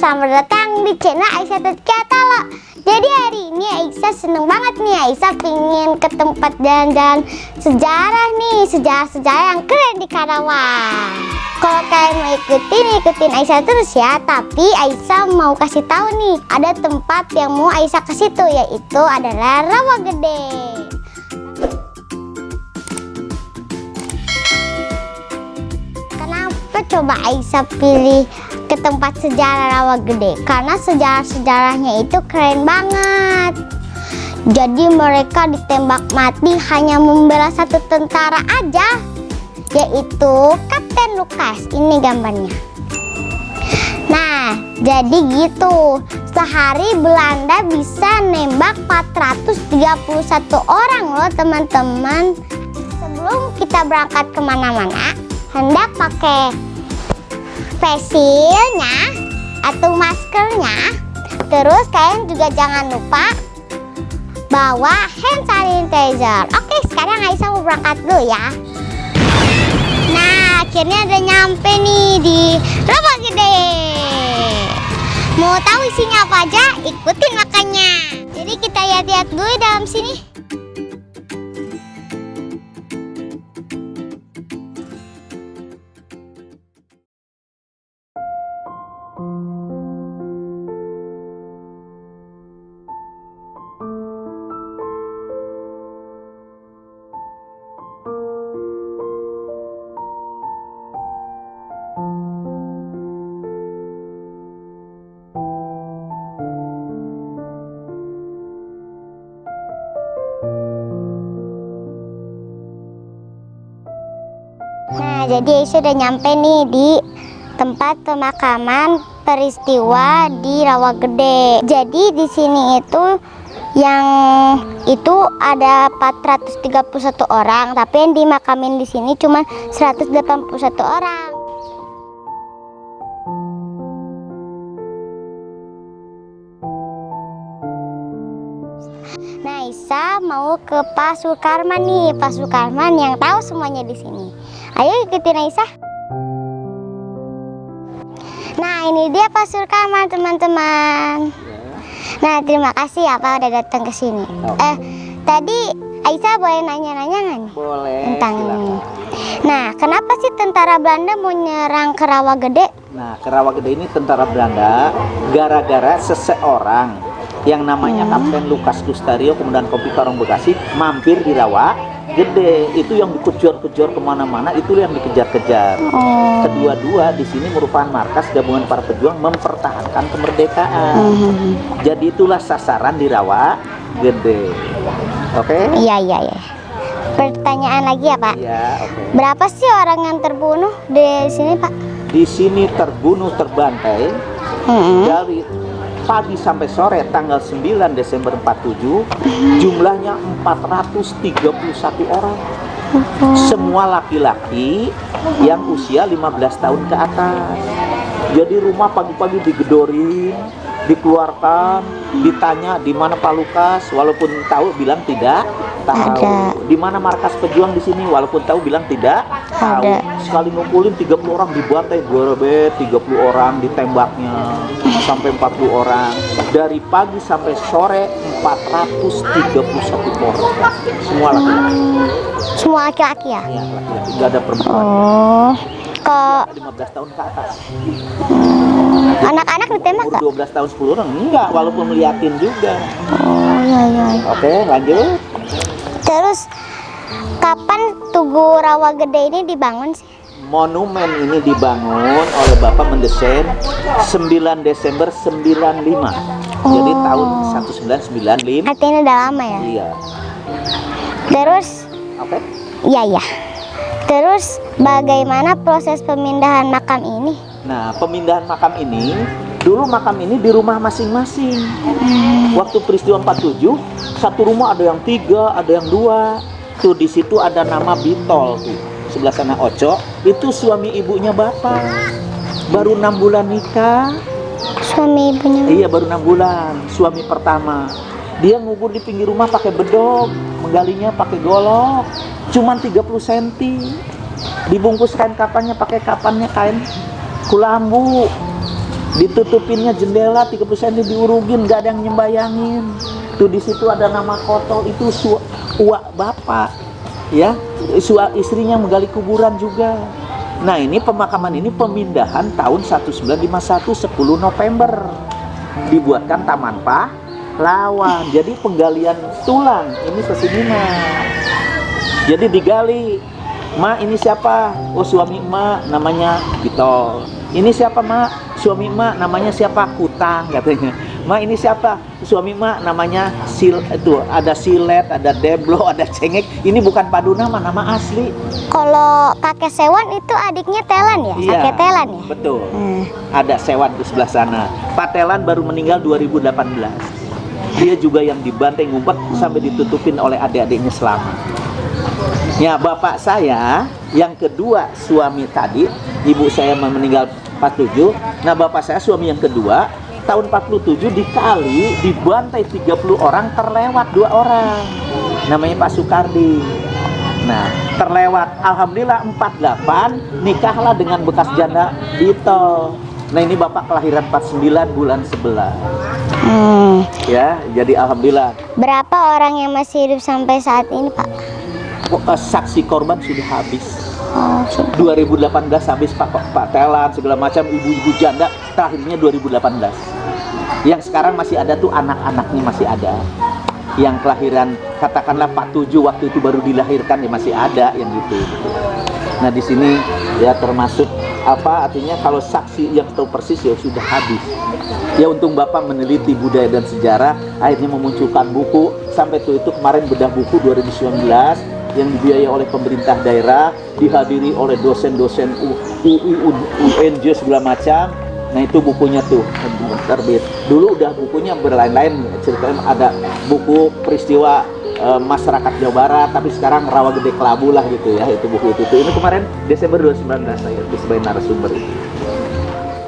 selamat datang di channel Aisyah Tatkiatalo. Jadi hari ini Aisyah seneng banget nih. Aisyah pingin ke tempat jalan-jalan sejarah nih, sejarah-sejarah yang keren di Karawang. Kalau kalian mau ikutin Aisyah terus ya. Tapi Aisyah mau kasih tahu nih, ada tempat yang mau Aisyah ke situ, yaitu adalah Rawagede. Coba Aisyah pilih ke tempat sejarah Rawagede karena sejarah-sejarahnya itu keren banget. Jadi mereka ditembak mati hanya membela satu tentara aja, yaitu Kapten Lukas. Ini gambarnya. Nah, jadi gitu. Sehari Belanda bisa nembak 431 orang loh teman-teman. Sebelum kita berangkat kemana-mana, hendak pakai facialnya atau maskernya. Terus kalian juga jangan lupa bawa hand sanitizer. Oke, sekarang Aisyah mau berangkat dulu ya. Nah, akhirnya udah nyampe nih di Rawagede. Mau tahu isinya apa aja? Ikutin makanya. Jadi kita lihat-lihat dulu dalam sini. Nah, jadi Aisyah udah nyampe nih di tempat pemakaman peristiwa di Rawagede. Jadi di sini itu ada 431 orang, tapi yang dimakamin di sini cuma 181 orang. Nah, Aisyah mau ke Pak Sukarman nih, Pak Sukarman yang tahu semuanya di sini. Ayo ikutin Aisyah. Nah, ini dia Pak Sukarman teman-teman. Nah, terima kasih ya Pak udah datang ke sini. Tadi Aisyah boleh nanya-nanya nggak nih? Boleh. Tentang ini. Nah, kenapa sih tentara Belanda mau nyerang ke Rawagede? Nah, ke Rawagede ini tentara Belanda gara-gara seseorang yang namanya Kapten Lukas Kustario kemudian Kopi Karong Bekasi mampir di Rawagede. Itu yang dikejar-kejar kemana-mana, itu yang dikejar-kejar. Kedua-dua di sini merupakan markas gabungan para pejuang mempertahankan kemerdekaan. Jadi itulah sasaran di Rawagede. Oke? Iya. Pertanyaan lagi ya Pak. Iya, oke. Berapa sih orang yang terbunuh di sini Pak? Di sini terbunuh terbantai dari pagi sampai sore tanggal 9 Desember 47 jumlahnya 431 orang. Semua laki-laki yang usia 15 tahun ke atas. Jadi rumah pagi-pagi digedorin, dikeluarkan, ditanya di mana Pak Lukas, walaupun tahu bilang tidak tahu. Di mana markas pejuang di sini, walaupun tahu bilang tidak tahu. Sekali ngumpulin 30 orang dibantai, berebet 30 orang ditembaknya sampai 40 orang. Dari pagi sampai sore 431 orang. Semua laki-laki. Semua laki-laki ya? Iya, laki-laki, nggak ada perempuan. Kok 15 tahun ke atas. anak-anak ditembak nggak? 12 tahun 10 orang enggak, walaupun meliatin juga. Iya. Oke, lanjut. Terus kapan Tugu Rawagede ini dibangun sih? Monumen ini dibangun oleh Bapak mendesain 9 Desember 95. Jadi tahun 1995. Artinya udah lama ya? Iya. Terus Oke. Iya. Terus bagaimana proses pemindahan makam ini? Nah, pemindahan makam ini, dulu makam ini di rumah masing-masing. Waktu peristiwa 47, satu rumah ada yang 3, ada yang 2. Tuh di situ ada nama Bitol tuh. Sebelah sana Oco, itu suami ibunya Bapak. Baru 6 bulan nikah. Suami ibunya? Iya, baru 6 bulan. Suami pertama. Dia ngubur di pinggir rumah pakai bedog, menggalinya pakai golok. Cuman 30 cm. Dibungkus kain kapannya pakai kapannya kain kulambu. Ditutupinnya jendela 30 cm diurugin, nggak ada yang nyembayangin. Tuh di situ ada nama Koto, itu uak bapak, ya. Istrinya menggali kuburan juga. Nah ini pemakaman ini pemindahan tahun 1951 10 November. Dibuatkan Taman Pahlawan. Jadi penggalian tulang ini Pesiminan. Jadi digali, "Ma, ini siapa?" "Oh, suami emak namanya Gito." "Ini siapa, Mak?" "Suami emak namanya siapa?" "Kutang," katanya. "Ma, ini siapa?" "Suami emak namanya itu ada Silet, ada Deblo, ada Cengek." Ini bukan padu nama asli. Kalau kakek Sewan itu adiknya Telan ya? Iya, Kakek Telan ya? betul. Ada Sewan di sebelah sana. Pak Telan baru meninggal 2018. Dia juga yang dibantai ngumpet sampai ditutupin oleh adik-adiknya selamat. Ya, bapak saya yang kedua suami tadi, ibu saya meninggal 47. Nah, bapak saya suami yang kedua tahun 47 dikali, dibantai 30 orang, terlewat 2 orang. Namanya Pak Sukardi. Nah, terlewat. Alhamdulillah 48 nikahlah dengan bekas janda Dito. Nah, ini bapak kelahiran 49 bulan 11. Ya, jadi alhamdulillah. Berapa orang yang masih hidup sampai saat ini, Pak? Saksi korban sudah habis. Oh, sudah. 2018 habis Pak Telan segala macam, ibu-ibu janda terakhirnya 2018. Yang sekarang masih ada tuh anak-anaknya masih ada. Yang kelahiran katakanlah 47 waktu itu baru dilahirkan ya masih ada yang gitu. Nah di sini ya termasuk apa artinya kalau saksi yang tahu persis ya sudah habis. Ya untung Bapak meneliti budaya dan sejarah, akhirnya memunculkan buku sampai itu kemarin bedah buku 2019 yang dibiayai oleh pemerintah daerah, dihadiri oleh dosen-dosen UNJ segala macam. Nah itu bukunya tuh terbit. Dulu udah bukunya berlain-lain, ceritanya ada buku peristiwa masyarakat Jawa Barat, tapi sekarang Rawa Gede Kelabu lah gitu ya, itu buku itu. Ini kemarin Desember 2019 saya itu sebagai narasumber itu.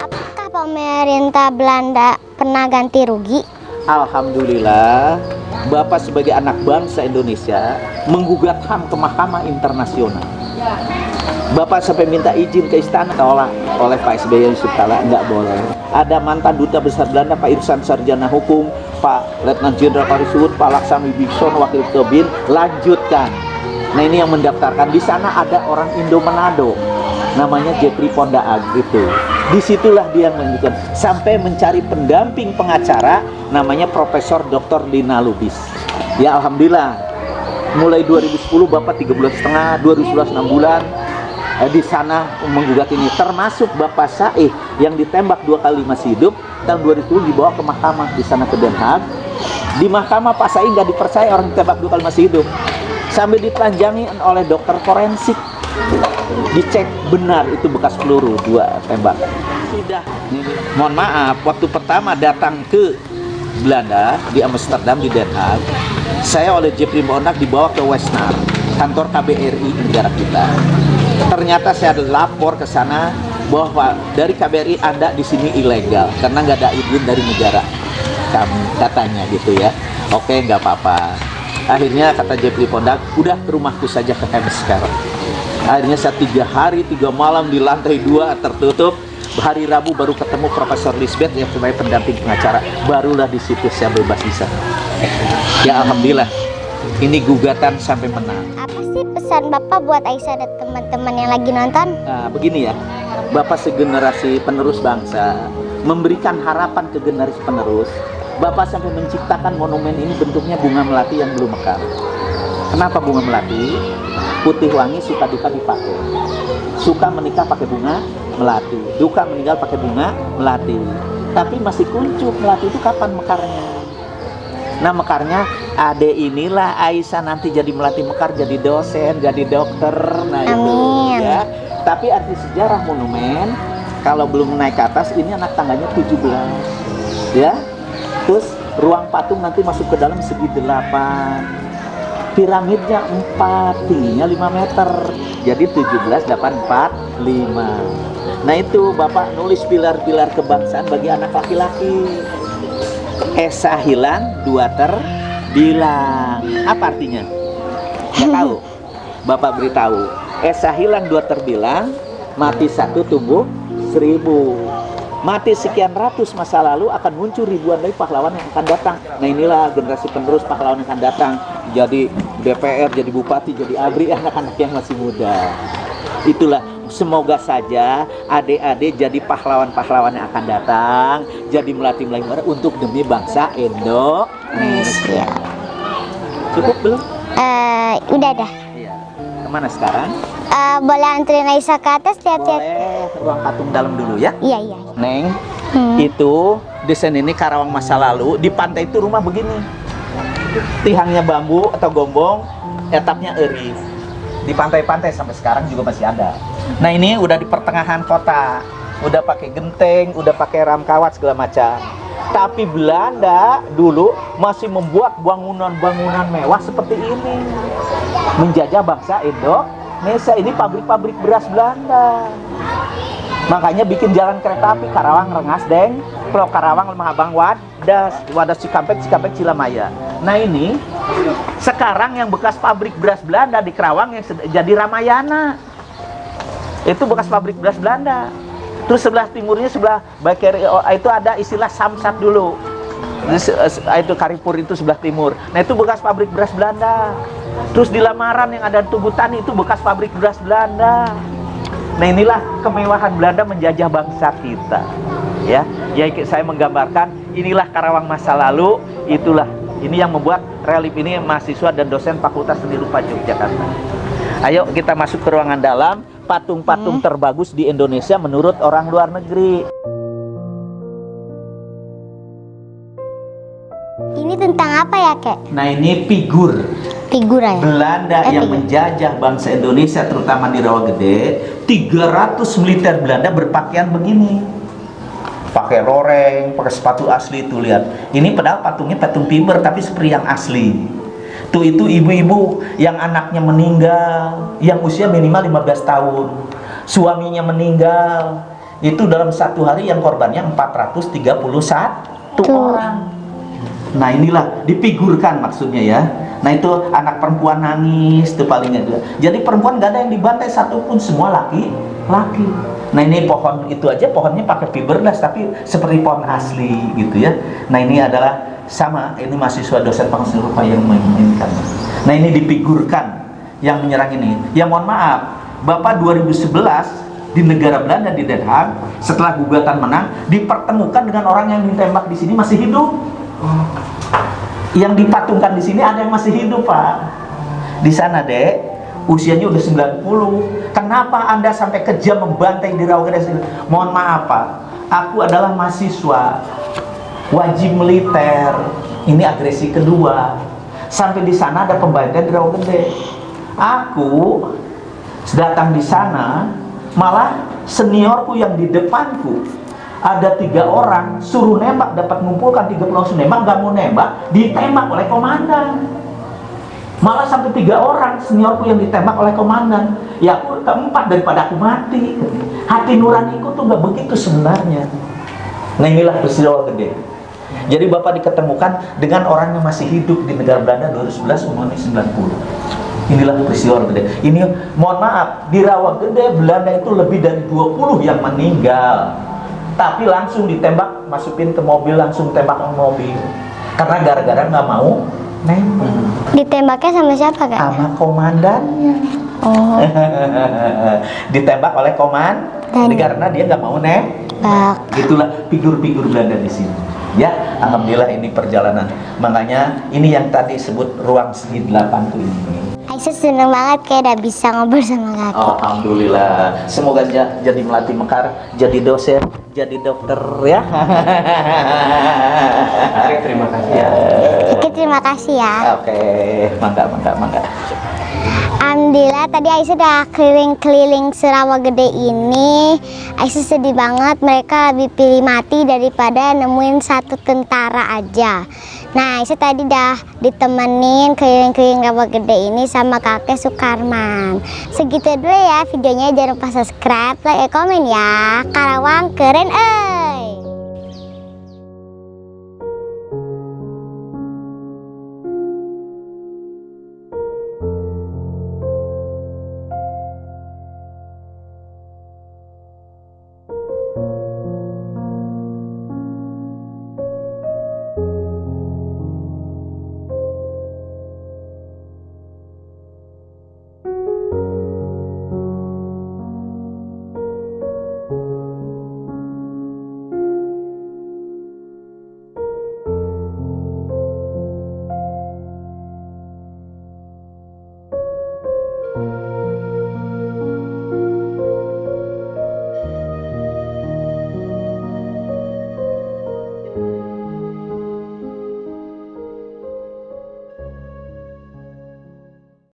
Apakah pemerintah Belanda pernah ganti rugi? Alhamdulillah, Bapak sebagai anak bangsa Indonesia menggugat HAM ke Mahkamah Internasional. Bapak sampai minta izin ke istana, tolak oleh Pak SBY Yusuf Kala, nggak boleh. Ada mantan duta besar Belanda Pak Irsan Sarjana Hukum, Pak Letnan Jenderal Parisud, Pak Laksami Bikson, Wakil Ketua BIN, lanjutkan. Nah ini yang mendaftarkan. Di sana ada orang Indo Manado, namanya Jeffrey Pondaag gitu. Disitulah dia yang menunjukkan sampai mencari pendamping pengacara, namanya Profesor Dr. Lina Lubis. Ya alhamdulillah, mulai 2010 Bapak 3,5 bulan, 2011 6 bulan. Di sana menggugat ini, termasuk Bapak Saih yang ditembak 2 kali masih hidup, tahun 2010 dibawa ke mahkamah di sana ke Den Haag. Di mahkamah Pak Saih nggak dipercaya orang ditembak 2 kali masih hidup, sambil ditelanjangi oleh dokter forensik, dicek benar itu bekas peluru 2 tembak. Sudah, mohon maaf, waktu pertama datang ke Belanda di Amsterdam di Den Haag, saya oleh Jeffrey Pondaag dibawa ke Westnar, kantor KBRI negara kita. Ternyata saya lapor ke sana bahwa dari KBRI Anda di sini ilegal karena nggak ada izin dari negara kami, katanya gitu ya. Oke, nggak apa-apa. Akhirnya kata Jeffrey Pondaag, udah ke rumahku saja ke Hemes sekarang. Akhirnya saya 3 hari 3 malam di lantai 2 tertutup. Hari Rabu baru ketemu Profesor Lisbeth yang sebagai pendamping pengacara. Barulah di situ saya bebas di sana. Ya alhamdulillah. Ini gugatan sampai menang. Apa sih pesan Bapak buat Aisyah dan teman-teman yang lagi nonton? Nah, begini ya, Bapak segenerasi penerus bangsa, memberikan harapan ke generasi penerus. Bapak sampai menciptakan monumen ini bentuknya bunga melati yang belum mekar. Kenapa bunga melati? Putih wangi suka duka dipakai. Suka menikah pakai bunga melati, duka meninggal pakai bunga melati. Tapi masih kuncup, melati itu kapan mekarnya? Nah mekarnya ade inilah Aisyah nanti jadi melati mekar, jadi dosen, jadi dokter. Nah itu ya. Tapi arti sejarah monumen kalau belum naik ke atas ini anak tangganya 17 ya. Terus ruang patung nanti masuk ke dalam segi 8. Piramidnya 4, tingginya 5 meter. Jadi 17, 8, 4, 5. Nah itu Bapak nulis pilar-pilar kebangsaan bagi anak laki-laki. Esa hilang, 2 terbilang. Apa artinya? Nggak tahu. Bapak beritahu. Esa hilang, 2 terbilang. Mati 1, tumbuh 1000. mati sekian ratus masa lalu akan muncul ribuan lagi pahlawan yang akan datang. Nah inilah generasi penerus pahlawan yang akan datang. Jadi DPR, jadi bupati, jadi ABRI, anak-anak yang masih muda. Itulah, semoga saja adik-adik jadi pahlawan-pahlawan yang akan datang, jadi melatih untuk demi bangsa Indonesia. Cukup belum? Udah dah. Iya. Kemana sekarang? Boleh anterin Aisyah ke atas lihat-lihat. Boleh, ruang patung dalam dulu ya. Iya, iya. Neng, itu desain ini Karawang masa lalu. Di pantai itu rumah begini, tihangnya bambu atau gombong, atapnya eri. Di pantai-pantai sampai sekarang juga masih ada. Nah ini udah di pertengahan kota, udah pakai genteng, udah pakai ram kawat segala macam. Tapi Belanda dulu masih membuat bangunan-bangunan mewah seperti ini, menjajah bangsa Indonesia. Ini pabrik-pabrik beras Belanda. Makanya bikin jalan kereta api Karawang Rengas Deng, Pulau Karawang Lemah Abang Wadas Cikampek Cilamaya. Nah ini sekarang yang bekas pabrik beras Belanda di Karawang yang jadi Ramayana. Itu bekas pabrik beras Belanda. Terus sebelah timurnya, sebelah Bakeri, itu ada istilah Samsat dulu. Itu Karipur itu sebelah timur. Nah itu bekas pabrik beras Belanda. Terus di Lamaran yang ada Tugu Tani itu bekas pabrik beras Belanda. Nah inilah kemewahan Belanda menjajah bangsa kita. Ya saya menggambarkan inilah Karawang masa lalu. Itulah ini yang membuat relief ini mahasiswa dan dosen Fakultas Seni Rupa Yogyakarta. Ayo kita masuk ke ruangan dalam. Patung-patung terbagus di Indonesia menurut orang luar negeri. Ini tentang apa ya, Kek? Nah ini figur Figura ya? Belanda yang menjajah bangsa Indonesia terutama di Rawagede. 300 militer Belanda berpakaian begini, pakai loreng, pakai sepatu asli. Tuh lihat, ini padahal patungnya patung fiber tapi seperti yang asli. Tuh itu ibu-ibu yang anaknya meninggal, yang usia minimal 15 tahun, suaminya meninggal. Itu dalam satu hari yang korbannya 431 orang. Nah inilah difigurkan maksudnya ya. Nah itu anak perempuan nangis itu palingnya juga. Jadi perempuan gak ada yang dibantai satupun, semua laki-laki. Nah ini pohon itu aja, pohonnya pakai fiberglass tapi seperti pohon asli gitu ya. Nah ini adalah sama, ini mahasiswa dosen Fakultas Seni Rupa yang memainkan. Nah ini difigurkan yang menyerang ini. Ya mohon maaf, Bapak 2011 di negara Belanda di Den Haag setelah gugatan menang dipertemukan dengan orang yang ditembak di sini masih hidup. Yang dipatungkan di sini ada yang masih hidup, Pak. Di sana, Dek, usianya udah 90. Kenapa Anda sampai kejam membantai di Rawagede? Mohon maaf, Pak. Aku adalah mahasiswa wajib militer. Ini agresi kedua. Sampai di sana ada pembantaian di Rawagede. Aku datang di sana, malah seniorku yang di depanku ada 3 orang suruh nembak, dapat mengumpulkan 30 langsung nembak, gak mau nembak, ditembak oleh komandan. Malah sampai 3 orang seniorku yang ditembak oleh komandan. Ya aku keempat daripada aku mati. Hati nuraniku tuh gak begitu sebenarnya. Nah inilah peristiwa gede. Jadi Bapak diketemukan dengan orang yang masih hidup di negara Belanda 2011 umurnya 90. Inilah peristiwa gede. Ini mohon maaf, di Rawagede Belanda itu lebih dari 20 yang meninggal. Tapi langsung ditembak, masukin ke mobil, langsung tembak ke mobil. Karena gara-gara nggak mau nembak. Ditembaknya sama siapa, Kak? Sama komandannya. Oh. Ditembak oleh komandan karena dia nggak mau nembak. Itulah figur-figur Belanda di sini. Ya, alhamdulillah ini perjalanan. Makanya ini yang tadi sebut ruang segi 8 tuh ini. Aisyah seneng banget kayak udah bisa ngobrol sama Kakek. Oh, alhamdulillah. Semoga jadi melatih mekar, jadi dosen, jadi dokter ya. Terima kasih ya. Oke, terima kasih ya. Oke, mangga. Alhamdulillah tadi Aisyah udah keliling-keliling Rawagede ini. Aisyah sedih banget, mereka lebih pilih mati daripada nemuin satu tentara aja. Nah Aisyah tadi udah ditemenin keliling-keliling Rawagede ini sama kakek Sukarman. Segitu dulu ya videonya, jangan lupa subscribe, like, komen ya. Karawang keren